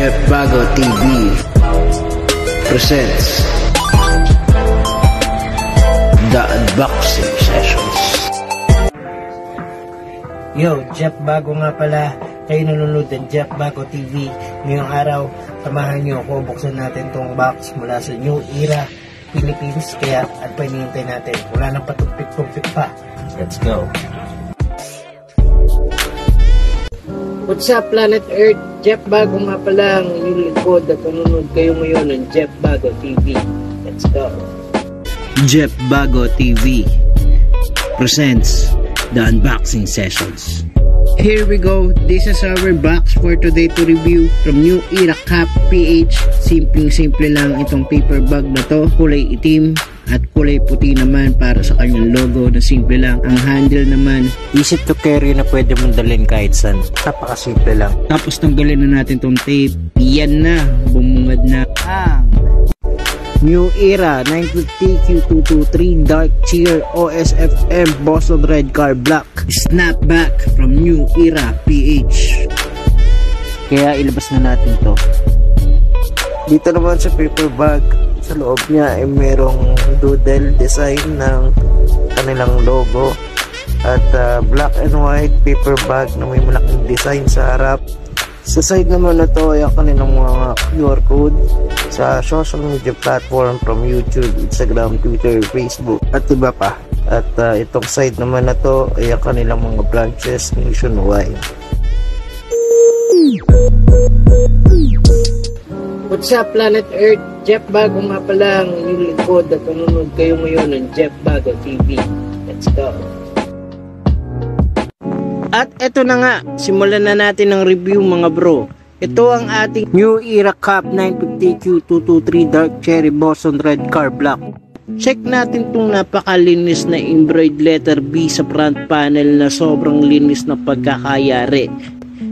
Jeff Bago TV presents The Unboxing Sessions. Yo, Jeff Bago nga pala. Kayo nanonood ng Jeff Bago TV. Ngayong araw, samahan nyo ako. Buksan natin tong box mula sa New Era Philippines. Kaya at pa hinihintay natin. Wala nang patumpik-tumpik pa. Let's go. What's up, Planet Earth? Jeff Bago nga pala ang inyong likod at nanonood kayo ngayon ng Jeff Bago TV. Let's go. Jeff Bago TV presents The Unboxing Sessions. Here we go. This is our box for today to review from New Era Cup PH. Simpleng-simple lang itong paper bag na to. Kulay itim at kulay puti naman para sa kanyang logo na simple lang. Ang handle naman, easy to carry na pwede mong dalhin kahit saan. Napakasimple lang. Tapos tanggalin na natin tong tape. Yan na, bumungad na ang New Era 950 Q223 Dark Cheer OSFM Boston Red Car Black Snapback from New Era PH. Kaya ilabas na natin to. Dito naman sa paper bag, sa loob niya ay merong doodle design ng kanilang logo at black and white paper bag na may malaking design sa harap. Sa side naman na to ay ang kanilang mga QR code sa social media platform from YouTube, Instagram, Twitter, Facebook at iba pa. At itong side naman na to ay ang kanilang mga branches nationwide. What's up, Planet Earth? Jeff Bago nga pala ang inyong likod at nanonood kayo ngayon ng Jeff Bago TV. Let's go. At eto na nga, simulan na natin ang review mga bro. Ito ang ating New Era Cup 950 Q223 Dark Cherry Boston Red Car Black. Check natin itong napakalinis na embroidered letter B sa front panel na sobrang linis na pagkakayari.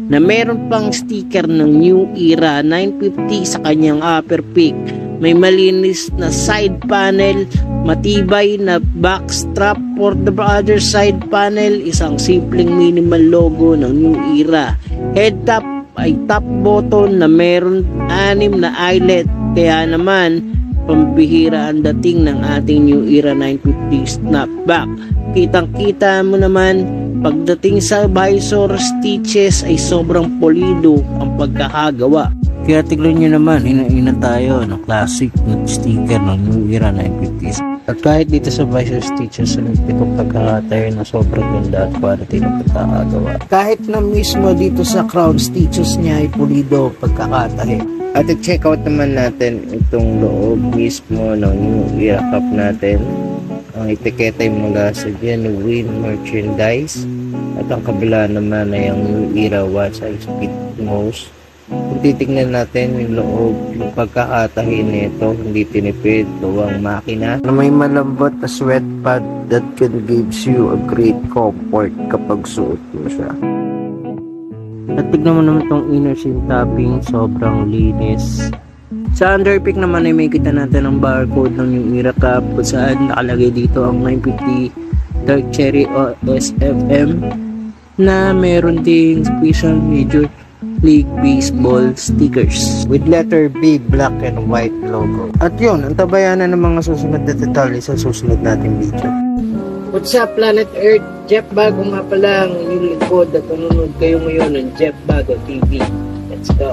Na meron pang sticker ng New Era 950 sa kanyang upper peak. May malinis na side panel, matibay na backstrap for the other side panel, isang simpleng minimal logo ng New Era. Head top ay top button na meron 6 na eyelet, kaya naman pambihira ang dating ng ating New Era 950 snapback. Kitang-kita mo naman pagdating sa visor stitches ay sobrang polido ang pagkakagawa. Kaya tignan nyo naman, ina tayo ng classic na sticker ng New Era 950. At kahit dito sa visor stitches, itong pagkakatayo na sobrang ganda at quality ng pagkakagawa. Kahit na mismo dito sa crown stitches niya ay pulido pagkakatayo. At i-check out naman natin itong loob mismo ng New Era Cup natin. Ang etiketa ay mula sa genuine merchandise. At ang kabila naman ay ang New Era One Size Fit Most. Kung titignan natin yung loob, yung pagkakatahi nito, hindi tinipid, tuwang makina na may malambot na sweat pad that can gives you a great comfort kapag suot mo siya. At tignan mo naman itong inner seam topping, sobrang linis. Sa underpick naman ay may kita natin ang barcode ng New Era Cup kung saan nakalagay dito ang 950 Dark Cherry OSFM na meron ding special major League Baseball stickers with letter B, black and white logo. At yun, ang tabayanan ng mga susunod na detalye sa susunod nating video. What's up, Planet Earth? Jeff Bago nga pala ang inyong likod at nanonood kayo ngayon ng Jeff Bago TV. Let's go.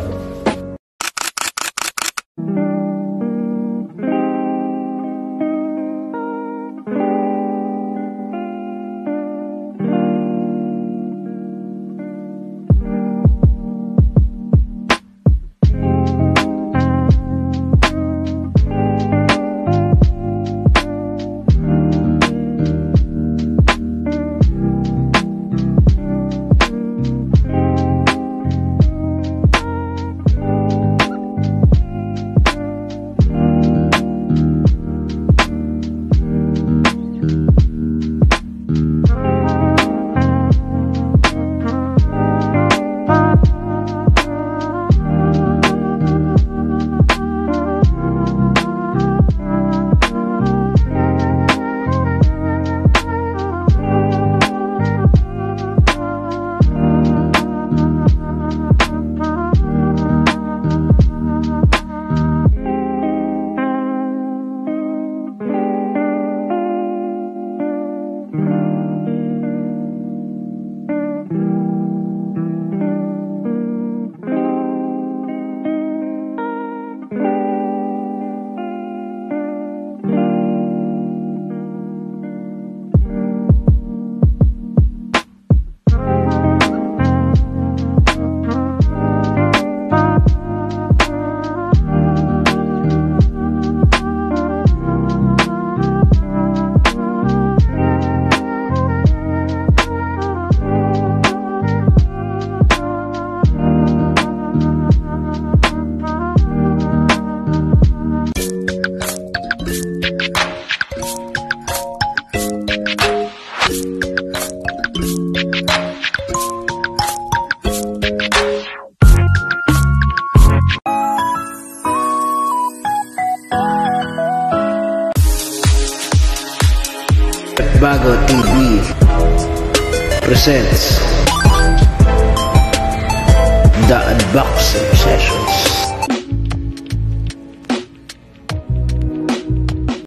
Bago TV presents The Unboxing Sessions.